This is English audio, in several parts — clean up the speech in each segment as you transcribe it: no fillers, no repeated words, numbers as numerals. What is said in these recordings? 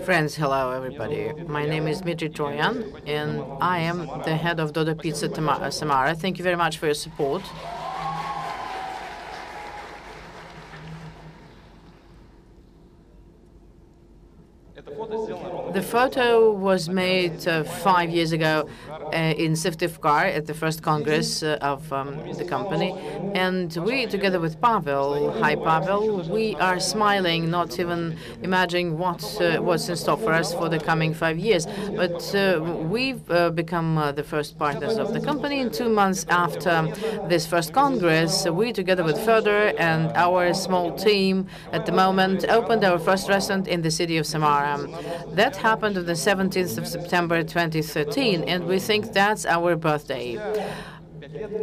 Friends, hello everybody. My name is Dmitryi Troyan, and I am the head of Dodo Pizza Samara. Thank you very much for your support. The photo was made 5 years ago in Syktyvkar at the first Congress of the company. And we, together with Pavel, hi Pavel, we are smiling, not even imagining what's in store for us for the coming 5 years. But we've become the first partners of the company. And 2 months after this first Congress, we, together with Fedor and our small team at the moment, opened our first restaurant in the city of Samara. That happened on the 17th of September 2013, and we think that's our birthday.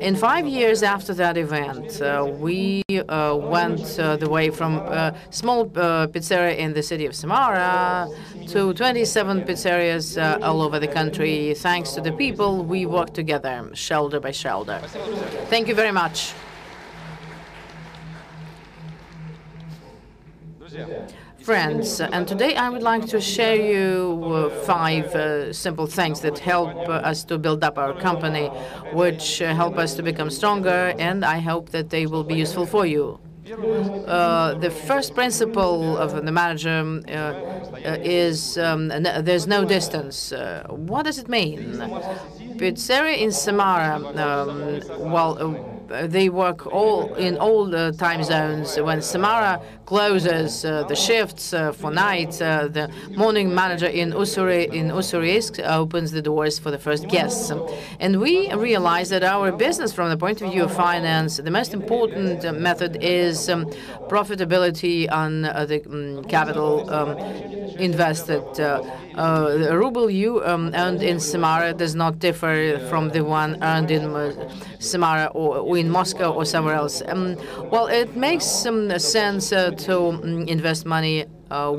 In 5 years after that event, we went the way from a small pizzeria in the city of Samara to 27 pizzerias all over the country. Thanks to the people, we work together, shoulder by shoulder. Thank you very much. Friends, and today I would like to share you 5 simple things that help us to build up our company, which help us to become stronger, and I hope that they will be useful for you. The first principle of the manager is there's no distance. What does it mean? Pizzeria in Samara, they work in all time zones. When Samara closes the shifts for night, the morning manager in Ussurisk opens the doors for the first guests. And we realize that our business, from the point of view of finance, the most important method is profitability on the capital invested. The ruble you earned in Samara does not differ from the one earned in Samara or in Moscow or somewhere else. Well, it makes sense to invest money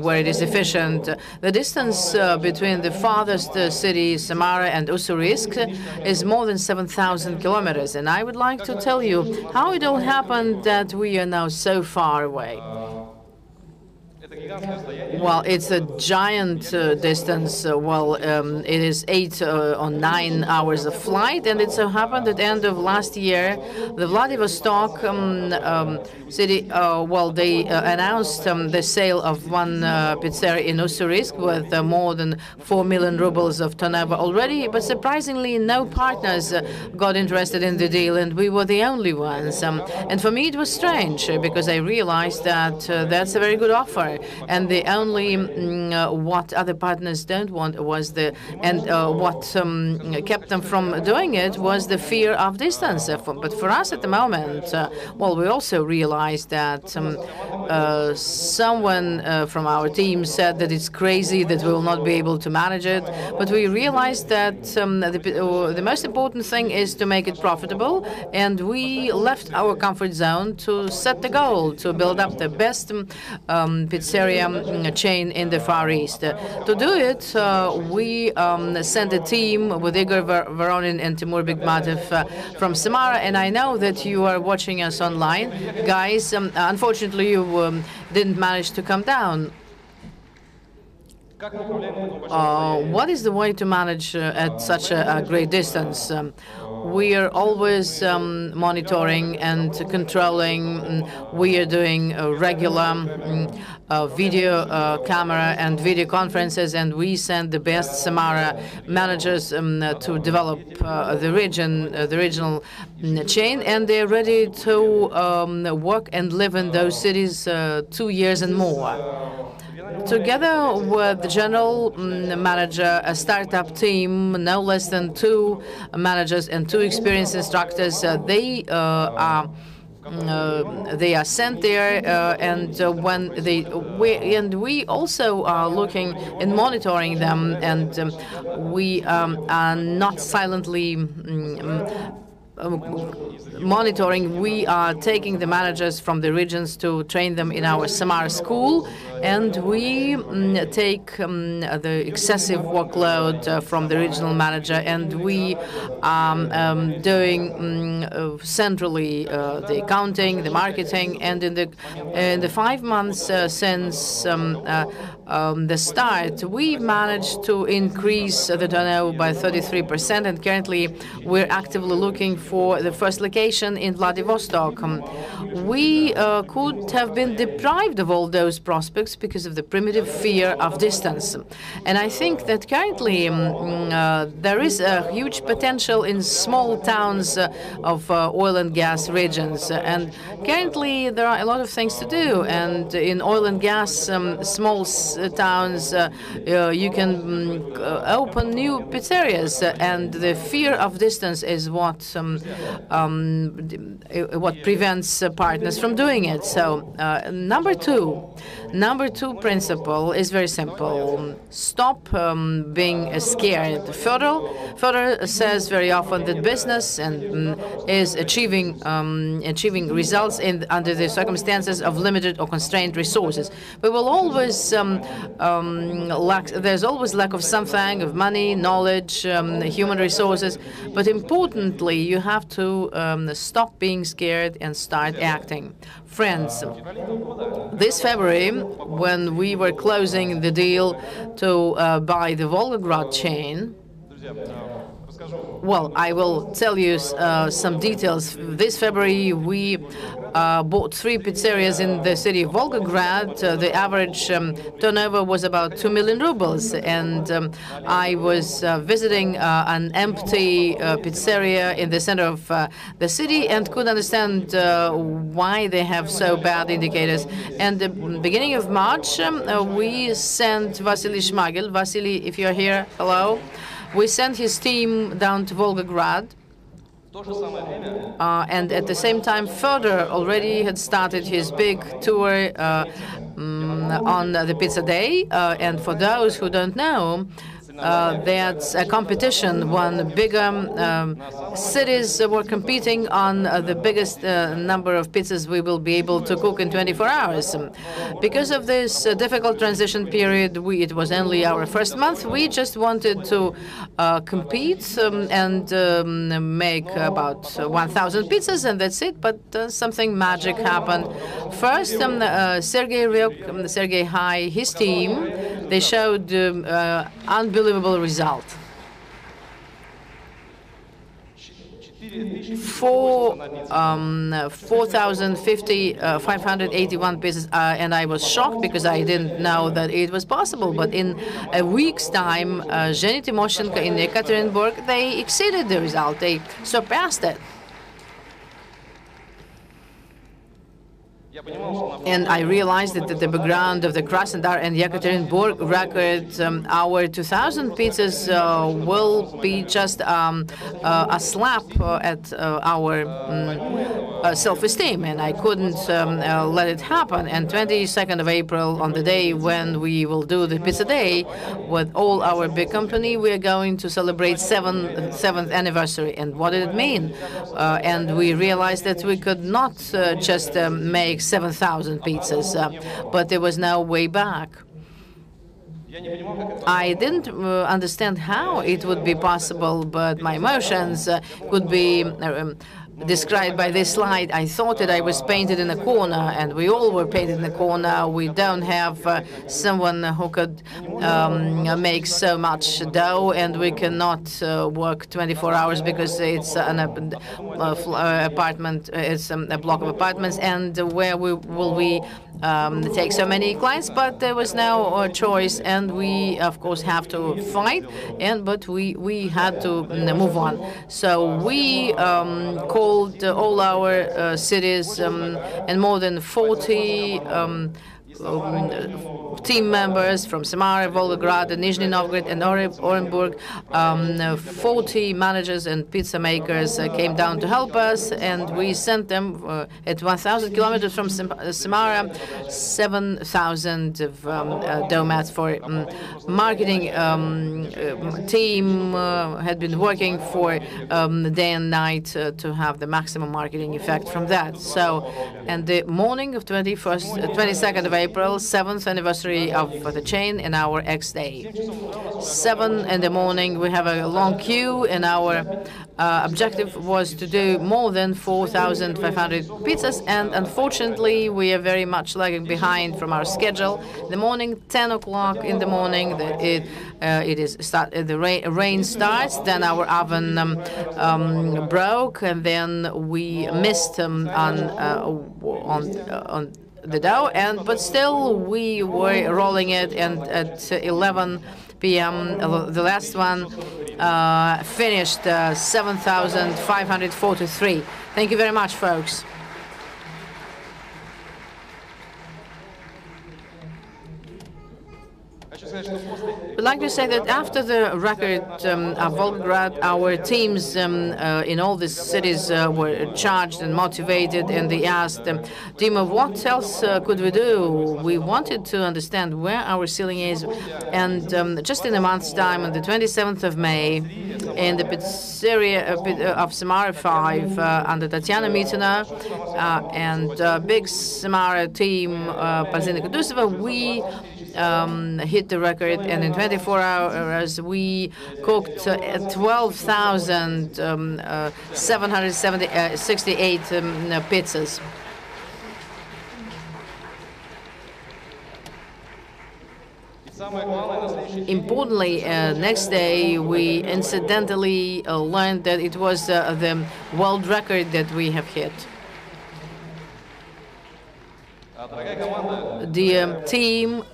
where it is efficient. The distance between the farthest city, Samara, and Ussurisk is more than 7,000 kilometers. And I would like to tell you how it all happened that we are now so far away. Well, it's a giant distance. It is 8 or 9 hours of flight, and it so happened at the end of last year, the Vladivostok city, they announced the sale of one pizzeria in Ussurisk with more than 4 million rubles of turnover already, but surprisingly, no partners got interested in the deal, and we were the only ones. And for me, it was strange because I realized that that's a very good offer. And the only what other partners don't want was what kept them from doing it was the fear of distance. But for us at the moment, we also realized that someone from our team said that it's crazy that we will not be able to manage it. But we realized that the most important thing is to make it profitable, and we left our comfort zone to set the goal to build up the best pizzeria chain in the Far East. To do it, we sent a team with Igor Voronin and Timur Bigmatev from Samara, and I know that you are watching us online. Guys, unfortunately, you didn't manage to come down. What is the way to manage at such a great distance? We are always monitoring and controlling. We are doing regular video camera and video conferences, and we send the best Samara managers to develop the regional chain, and they're ready to work and live in those cities 2 years and more. Together with the general manager, a startup team, no less than 2 managers and 2 experienced instructors, they are sent there, and we also are looking and monitoring them, and we are not silently monitoring. We are taking the managers from the regions to train them in our summer school, and we take the excessive workload from the regional manager, and we are doing centrally the accounting, the marketing, and in the 5 months since the start, we managed to increase the turnover by 33%, and currently we're actively looking for the first location in Vladivostok. We could have been deprived of all those prospects because of the primitive fear of distance. And I think that currently there is a huge potential in small towns of oil and gas regions. And currently there are a lot of things to do. And in oil and gas, small towns, you can open new pizzerias. And the fear of distance is what prevents partners from doing it. So number two principle is very simple. Stop being scared. Further says very often that business is achieving results under the circumstances of limited or constrained resources. We will always there's always lack of something, of money, knowledge, human resources. But importantly, you have to stop being scared and start acting. Friends, this February, when we were closing the deal to buy the Volgograd chain, well, I will tell you some details. This February, we bought 3 pizzerias in the city of Volgograd. The average turnover was about 2 million rubles. And I was visiting an empty pizzeria in the center of the city and could understand why they have so bad indicators. And the beginning of March, we sent Vasily Shmagel. Vasily, if you're here, hello. We sent his team down to Volgograd, and at the same time, Further already had started his big tour on the Pizza Day. And for those who don't know, that's a competition. One bigger cities were competing on the biggest number of pizzas we will be able to cook in 24 hours. Because of this difficult transition period, it was only our first month. We just wanted to compete and make about 1,000 pizzas, and that's it. But something magic happened. First, Sergei Ryuk, Sergei Hai, his team, they showed unbelievable result. 4,050, 581 pieces, and I was shocked because I didn't know that it was possible. But in a week's time, Zheny Timoshenko in Yekaterinburg, they exceeded the result. They surpassed it. And I realized that at the background of the Krasnodar and Yekaterinburg record, our 2,000 pizzas will be just a slap at our self-esteem, and I couldn't let it happen. And 22nd of April, on the day when we will do the Pizza Day with all our big company, we are going to celebrate 7th anniversary. And what did it mean? And we realized that we could not just make 7,000 pizzas, but there was no way back. I didn't understand how it would be possible, but my emotions could be described by this slide. I thought that I was painted in a corner, and we all were painted in a corner. We don't have someone who could make so much dough, and we cannot work 24 hours because it's an apartment, it's a block of apartments, and where will we take so many clients? But there was no choice, and we of course have to fight, but we had to move on. So we called all our cities, and more than 40 team members from Samara, Volgograd, Nizhny Novgorod, and Orenburg. 40 managers and pizza makers came down to help us, and we sent them at 1,000 kilometers from Samara 7,000 of dough mats for marketing team had been working for day and night to have the maximum marketing effect from that. So, and the morning of 22nd of April, 7th anniversary of the chain, and our X-day. 7 in the morning, we have a long queue, and our objective was to do more than 4,500 pizzas, and unfortunately, we are very much lagging behind from our schedule. In the morning, 10 o'clock in the morning, the rain starts. Then our oven broke, and then we missed on the dough, but still we were rolling it, and at 11 p.m. the last one finished 7,543. Thank you very much, folks. I'd like to say that after the record of Volgograd, our teams in all these cities were charged and motivated, and they asked, Dima, what else could we do? We wanted to understand where our ceiling is, and just in a month's time, on the 27th of May, in the pizzeria of Samara 5, under Tatiana Mitina and big Samara team, Palzina Kudusova, we hit the record, and in 24 hours we cooked 12,768 pizzas. Importantly, next day we incidentally learned that it was the world record that we have hit. Dear team,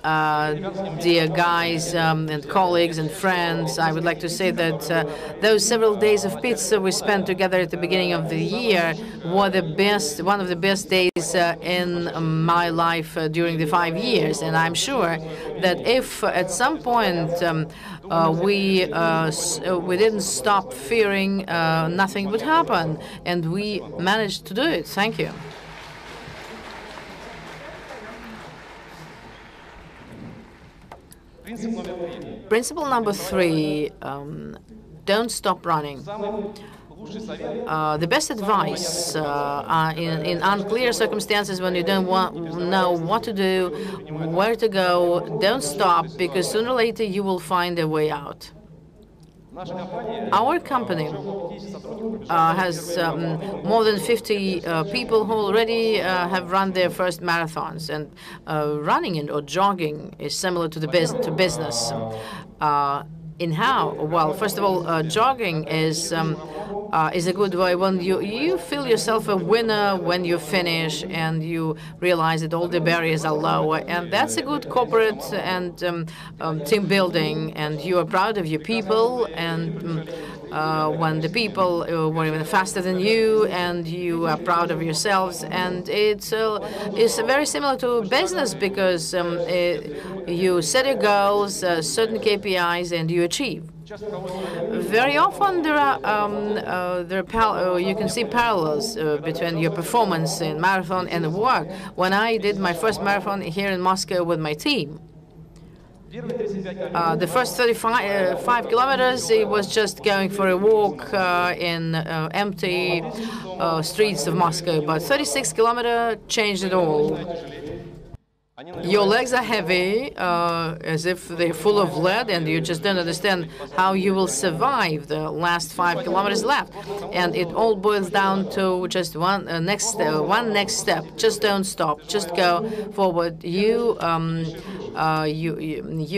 dear guys and colleagues and friends, I would like to say that those several days of pizza we spent together at the beginning of the year were one of the best days in my life during the 5 years. And I'm sure that if at some point we didn't stop fearing, nothing would happen. And we managed to do it. Thank you. Principle number 3, don't stop running. The best advice in unclear circumstances, when you don't know what to do, where to go, don't stop, because sooner or later you will find a way out. Our company has more than 50 people who already have run their first marathons, and running or jogging is similar to business. In how? Well, first of all, jogging is a good way when you feel yourself a winner when you finish and you realize that all the barriers are low, and that's a good corporate and team building, and you are proud of your people, and when the people were even faster than you, and you are proud of yourselves, and it's very similar to business, because you set your goals, certain KPIs, and you achieve. Very often there are you can see parallels between your performance in marathon and work. When I did my first marathon here in Moscow with my team, the first 35 kilometers, it was just going for a walk in empty streets of Moscow. But 36 kilometers changed it all. Your legs are heavy, as if they're full of lead, and you just don't understand how you will survive the last 5 kilometers left. And it all boils down to just one next step. Just don't stop. Just go forward. You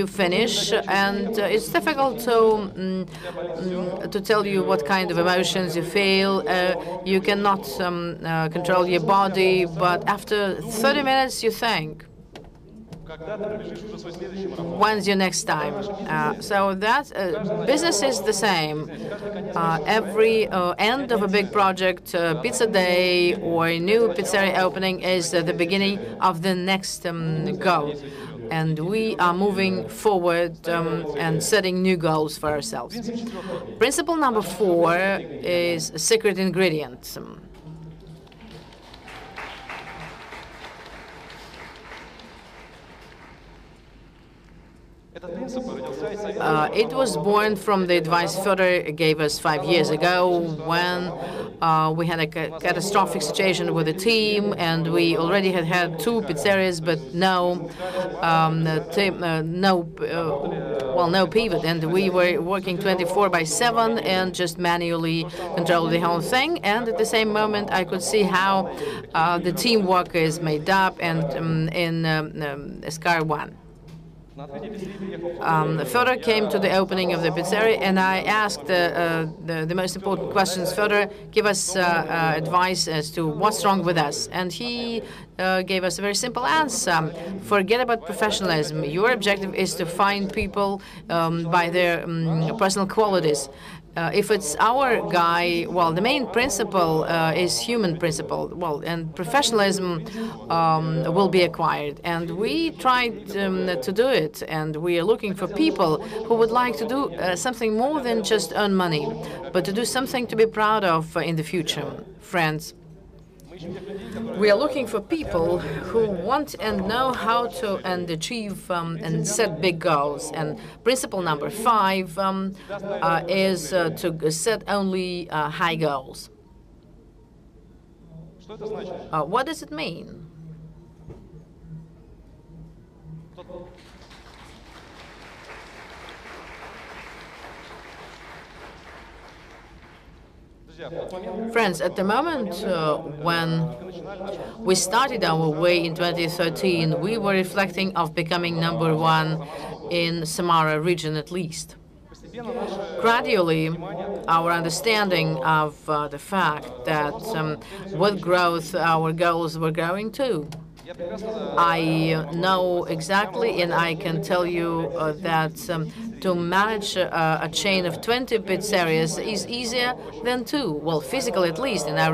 finish, and it's difficult to tell you what kind of emotions you feel. You cannot control your body, but after 30 minutes, you think, when's your next time? So that business is the same. Every end of a big project, pizza day or a new pizzeria opening, is the beginning of the next goal. and we are moving forward and setting new goals for ourselves. Principle number 4 is a secret ingredient. It was born from the advice Fedor gave us 5 years ago when we had a catastrophic situation with the team, and we already had 2 pizzerias, but no pivot, and we were working 24/7 and just manually control the whole thing. And at the same moment, I could see how the teamwork is made up, and in SCAR 1. Fedor came to the opening of the pizzeria, and I asked the most important questions. Fedor, give us advice as to what's wrong with us. And he gave us a very simple answer. Forget about professionalism. Your objective is to find people by their personal qualities. If it's our guy, well, the main principle is human principle. Well, and professionalism will be acquired. And we tried to do it. And we are looking for people who would like to do something more than just earn money, but to do something to be proud of in the future. Friends, we are looking for people who want and know how to and achieve and set big goals. And principle number 5 is to set only high goals. What does it mean? Friends, at the moment when we started our way in 2013, we were reflecting of becoming #1 in Samara region at least. Gradually, our understanding of the fact that with growth our goals were growing too. I know exactly, and I can tell you that to manage a chain of 20 pizzerias is easier than 2. Well, physically at least. And I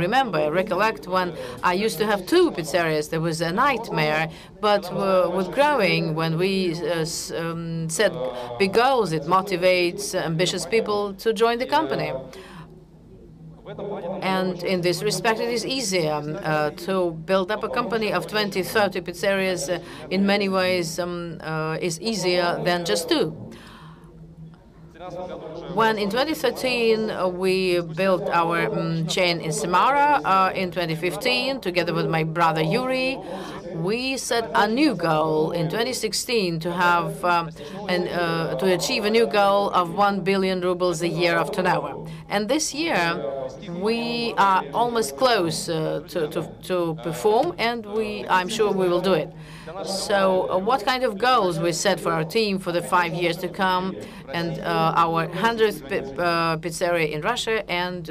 recollect when I used to have 2 pizzerias. There was a nightmare. But with growing, when we set big goals, it motivates ambitious people to join the company. And in this respect, it is easier to build up a company of 20, 30 pizzerias. In many ways, is easier than just 2. When in 2013 we built our chain in Samara, in 2015, together with my brother Yuri, we set a new goal in 2016 to have to achieve a new goal of 1 billion rubles a year of turnover. And this year we are almost close to perform, and I'm sure we will do it. So what kind of goals we set for our team for the 5 years to come, and our 100th pizzeria in Russia and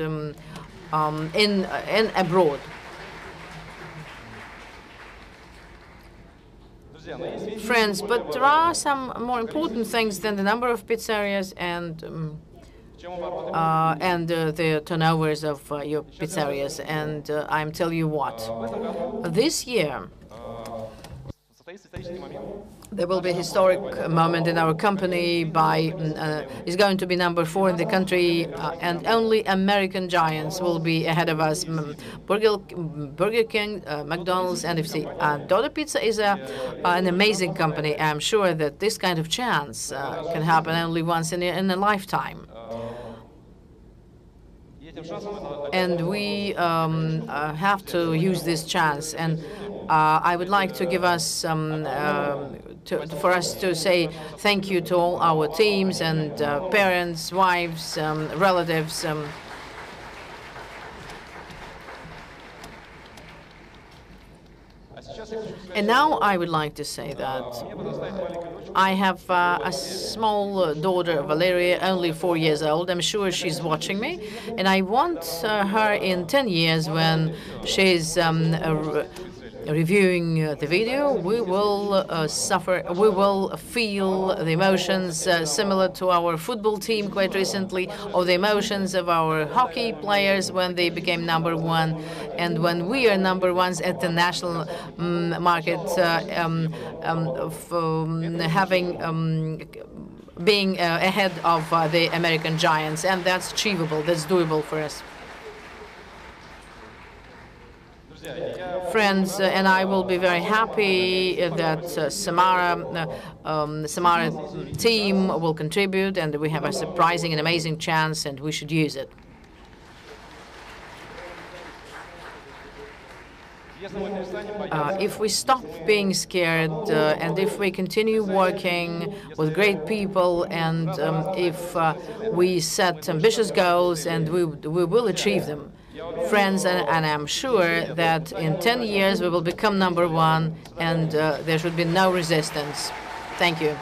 in abroad? Friends, but there are some more important things than the number of pizzerias and the turnovers of your pizzerias. And I'm telling you what, this year there will be a historic moment in our company. Is going to be #4 in the country, and only American giants will be ahead of us. Burger King, McDonald's, NFC. Dodo Pizza is an amazing company. I'm sure that this kind of chance can happen only once in a lifetime. And we have to use this chance. And I would like to give us for us to say thank you to all our teams and parents, wives, relatives. And now I would like to say that I have a small daughter, Valeria, only 4 years old. I'm sure she's watching me. And I want her in 10 years, when she's reviewing the video, we will we will feel the emotions similar to our football team quite recently, or the emotions of our hockey players when they became #1, and when we are #1s at the national market, being ahead of the American giants, and that's achievable, that's doable for us. Friends, and I will be very happy that Samara team will contribute, and we have a surprising and amazing chance, and we should use it. If we stop being scared and if we continue working with great people, and if we set ambitious goals, and we will achieve them. Friends, and I'm sure that in 10 years we will become #1, and there should be no resistance. Thank you.